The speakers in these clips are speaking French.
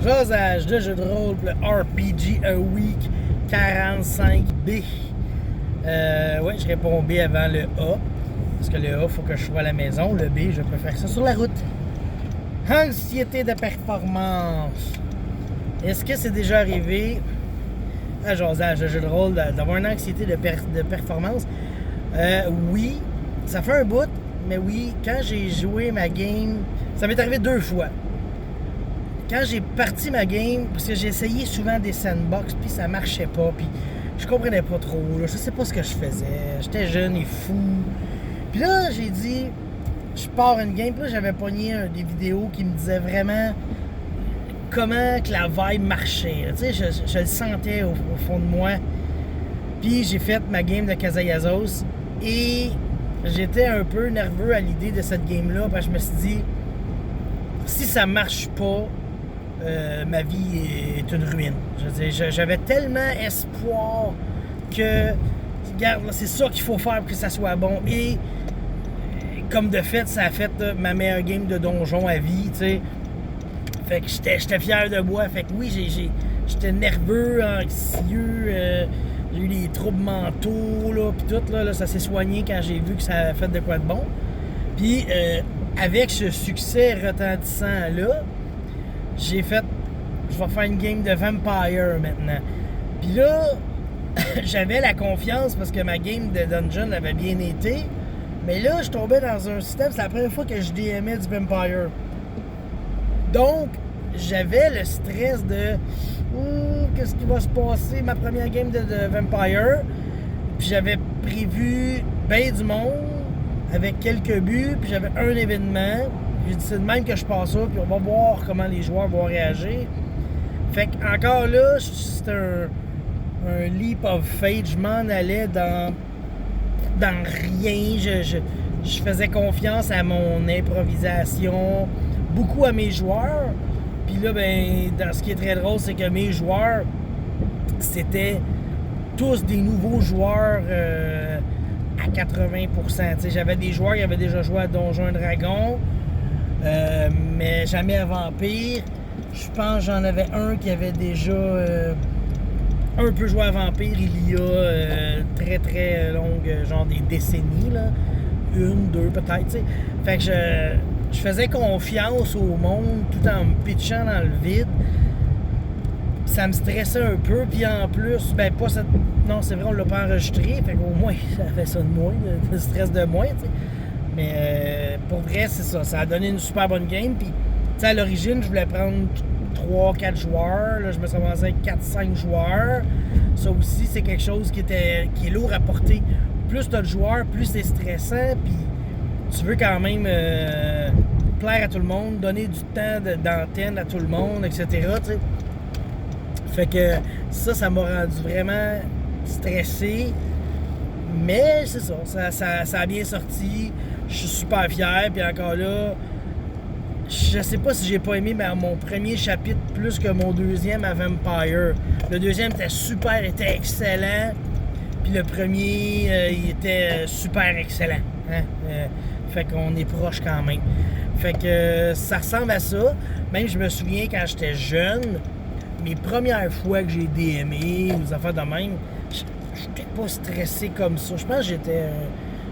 Jasage de jeu de rôle pour le RPG A Week 45B. Oui, je réponds B avant le A. Parce que le A, il faut que je sois à la maison. Le B, je peux faire ça sur la route. Anxiété de performance. Est-ce que c'est déjà arrivé à Jasage de jeu de rôle d'avoir une anxiété de performance? Oui, ça fait un bout, mais oui, quand j'ai joué ma game, ça m'est arrivé 2 fois. Quand j'ai parti ma game, parce que j'ai essayé souvent des sandbox, puis ça marchait pas, puis je comprenais pas trop, là, je sais pas ce que je faisais, j'étais jeune et fou. Puis là, j'ai dit, je pars une game, puis là, j'avais pogné des vidéos qui me disaient vraiment comment que la vibe marchait. Tu sais, je le sentais au fond de moi. Puis j'ai fait ma game de Casayazos et j'étais un peu nerveux à l'idée de cette game-là, parce que je me suis dit, si ça marche pas, ma vie est une ruine. J'avais tellement espoir que, regarde, c'est ça qu'il faut faire pour que ça soit bon. Et comme de fait, ça a fait ma meilleure game de donjon à vie, tu sais. Fait que j'étais fier de moi. Fait que oui, j'étais nerveux, anxieux, j'ai eu des troubles mentaux, là, pis tout, là, ça s'est soigné quand j'ai vu que ça a fait de quoi de bon. Puis, avec ce succès retentissant-là, j'ai fait, je vais faire une game de Vampire maintenant. Puis là, j'avais la confiance parce que ma game de Dungeon avait bien été. Mais là, je tombais dans un système, c'est la première fois que je DMais du Vampire. Donc, j'avais le stress de qu'est-ce qui va se passer, ma première game de Vampire. Puis j'avais prévu ben du monde avec quelques buts, puis j'avais un événement. J'ai dit c'est de même que je passe ça, puis on va voir comment les joueurs vont réagir. Fait qu'encore là, c'était un leap of faith. Je m'en allais dans rien. Je faisais confiance à mon improvisation, beaucoup à mes joueurs. Puis là, ben, dans ce qui est très drôle, c'est que mes joueurs, c'était tous des nouveaux joueurs à 80%. T'sais, j'avais des joueurs qui avaient déjà joué à Donjons et Dragons, mais jamais à Vampire. Je pense que j'en avais un qui avait déjà un peu joué à Vampire il y a très très longue, genre des décennies, là. 1, 2 peut-être, tu sais. Fait que je faisais confiance au monde tout en me pitchant dans le vide. Ça me stressait un peu, puis en plus, ben pas cette... Non, c'est vrai, on l'a pas enregistré, fait qu'au moins, ça fait ça de moins, le stress de moins, tu sais. Mais pour vrai, c'est ça, ça a donné une super bonne game, puis, tu sais, à l'origine, je voulais prendre 3-4 joueurs, là, je me suis avancé avec 4-5 joueurs. Ça aussi, c'est quelque chose qui est lourd à porter. Plus t'as de joueurs, plus c'est stressant, puis tu veux quand même plaire à tout le monde, donner du temps d'antenne à tout le monde, etc., tu sais. Fait que ça m'a rendu vraiment stressé. Mais c'est ça a bien sorti. Je suis super fier. Puis encore là, je sais pas si j'ai pas aimé mon premier chapitre plus que mon deuxième à Vampire. Le deuxième était excellent. Puis le premier, il était super excellent. Hein? Fait qu'on est proche quand même. Fait que ça ressemble à ça. Même je me souviens quand j'étais jeune, mes premières fois que j'ai DMé ou des affaires de même, j'étais pas stressé comme ça. Je pense que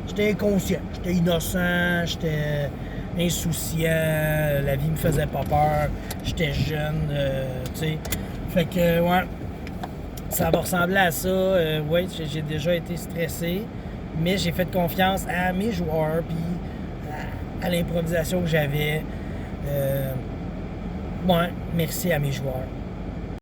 j'étais inconscient, j'étais innocent, j'étais insouciant, la vie me faisait pas peur, j'étais jeune, tu sais. Fait que, ouais, ça va ressembler à ça. Ouais, j'ai déjà été stressé, mais j'ai fait confiance à mes joueurs, puis à l'improvisation que j'avais. Ouais, merci à mes joueurs.